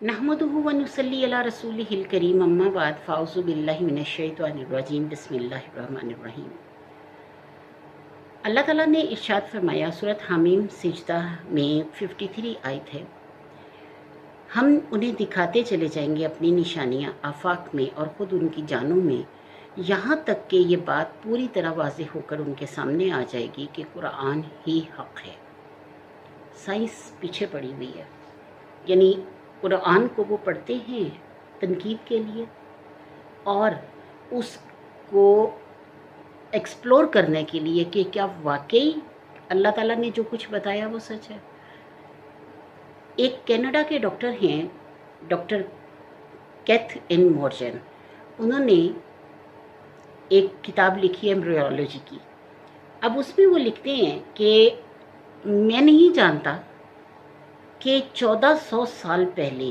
नहमदुहु व नुसल्ली अला रसूलिहिल करीम अम्मा बाद फ़ाउज़ु बिल्लाहि मिनश शैतानिर रजीम बिस्मिल्लाहिर रहमानिर रहीम। अल्लाह ताला ने इरशाद फरमाया, सूरत हामीम सिजदा में 53 आयत है, हम उन्हें दिखाते चले जाएंगे अपनी निशानियाँ आफाक में और ख़ुद उनकी जानों में, यहाँ तक कि ये बात पूरी तरह वाज़ेह होकर उनके सामने आ जाएगी कि कुरान ही हक़ है। साइंस पीछे पड़ी हुई है, यानी कुरान को वो पढ़ते हैं तनकीद के लिए और उसको एक्सप्लोर करने के लिए कि क्या वाकई अल्लाह ताला ने जो कुछ बताया वो सच है। एक कनाडा के डॉक्टर हैं, डॉक्टर कैथ एन मॉर्गन, उन्होंने एक किताब लिखी है एम्ब्रियोलॉजी की। अब उसमें वो लिखते हैं कि मैं नहीं जानता कि 1400 साल पहले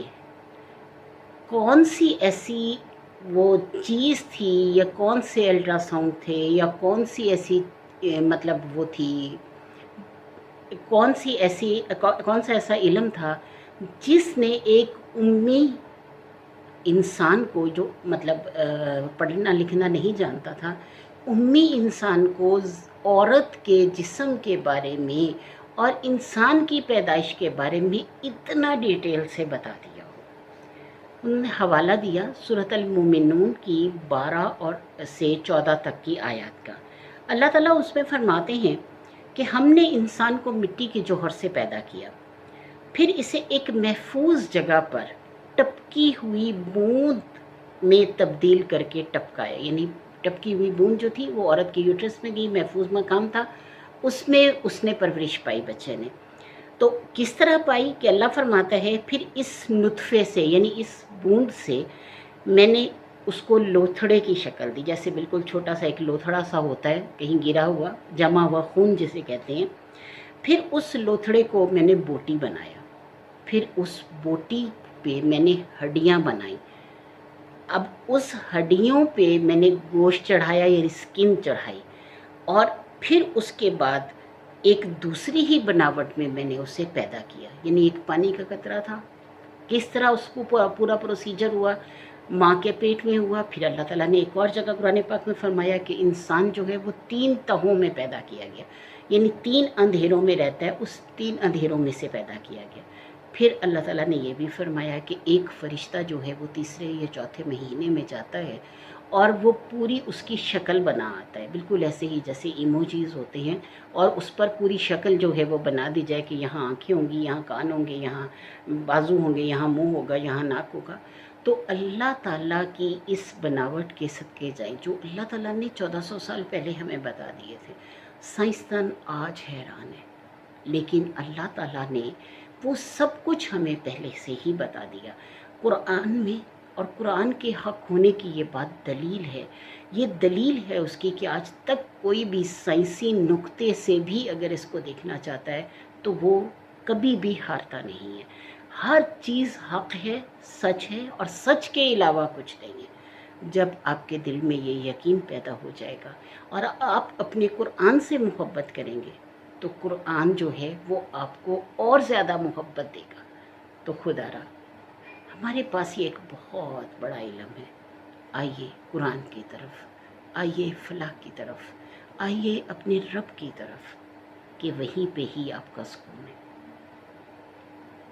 कौन सी ऐसी वो चीज़ थी या कौन से अल्ट्रासाउंड थे या कौन सी ऐसी मतलब वो थी, कौन सा ऐसा इल्म था जिसने एक उम्मी इंसान को, जो मतलब पढ़ना लिखना नहीं जानता था, उम्मी इंसान को औरत के जिस्म के बारे में और इंसान की पैदाइश के बारे में इतना डिटेल से बता दिया हो। उन्होंने हवाला दिया सूरत अल मोमिनून की 12 और से 14 तक की आयत का। अल्लाह ताला उसमें फरमाते हैं कि हमने इंसान को मिट्टी के जौहर से पैदा किया, फिर इसे एक महफूज जगह पर टपकी हुई बूंद में तब्दील करके टपकाया, यानी टपकी हुई बूंद जो थी वो औरत के यूट्रस में गई, महफूज मकाम था, उसमें उसने परवरिश पाई बच्चे ने। तो किस तरह पाई कि अल्लाह फरमाता है, फिर इस नुतफ़े से यानी इस बूंद से मैंने उसको लोथड़े की शक्ल दी, जैसे बिल्कुल छोटा सा एक लोथड़ा सा होता है, कहीं गिरा हुआ जमा हुआ खून जिसे कहते हैं। फिर उस लोथड़े को मैंने बोटी बनाया, फिर उस बोटी पे मैंने हड्डियाँ बनाई, अब उस हड्डियों पे मैंने गोश्त चढ़ाया या स्किन चढ़ाई, और फिर उसके बाद एक दूसरी ही बनावट में मैंने उसे पैदा किया, यानी एक पानी का कतरा था। किस तरह उसको पूरा प्रोसीजर हुआ, माँ के पेट में हुआ। फिर अल्लाह ताला ने एक और जगह कुरान पाक में फरमाया कि इंसान जो है वो 3 तहों में पैदा किया गया, यानी 3 अंधेरों में रहता है, उस 3 अंधेरों में से पैदा किया गया। फिर अल्लाह ताला ने ये भी फरमाया कि एक फ़रिश्ता जो है वो तीसरे या चौथे महीने में जाता है और वो पूरी उसकी शक्ल बना आता है, बिल्कुल ऐसे ही जैसे इमोजीज़ होते हैं, और उस पर पूरी शक्ल जो है वो बना दी जाए कि यहाँ आँखें होंगी, यहाँ कान होंगे, यहाँ बाजू होंगे, यहाँ मुंह होगा, यहाँ नाक होगा। तो अल्लाह ताला की इस बनावट के सदके जाए जो अल्लाह ताला ने 1400 साल पहले हमें बता दिए थे। साइंसदान आज हैरान है, लेकिन अल्लाह ताला ने वो सब कुछ हमें पहले से ही बता दिया कुरान में, और कुरान के हक़ होने की ये बात दलील है। ये दलील है उसकी कि आज तक कोई भी साइंसी नुक्ते से भी अगर इसको देखना चाहता है तो वो कभी भी हारता नहीं है। हर चीज़ हक़ है, सच है, और सच के अलावा कुछ नहीं है। जब आपके दिल में ये यकीन पैदा हो जाएगा और आप अपने कुरान से मोहब्बत करेंगे तो कुरान जो है वो आपको और ज़्यादा मोहब्बत देगा। तो खुदारा हमारे पास ये एक बहुत बड़ा इल्म है। आइए कुरान की तरफ, आइए फलाह की तरफ, आइए अपने रब की तरफ, कि वहीं पे ही आपका सुकून है।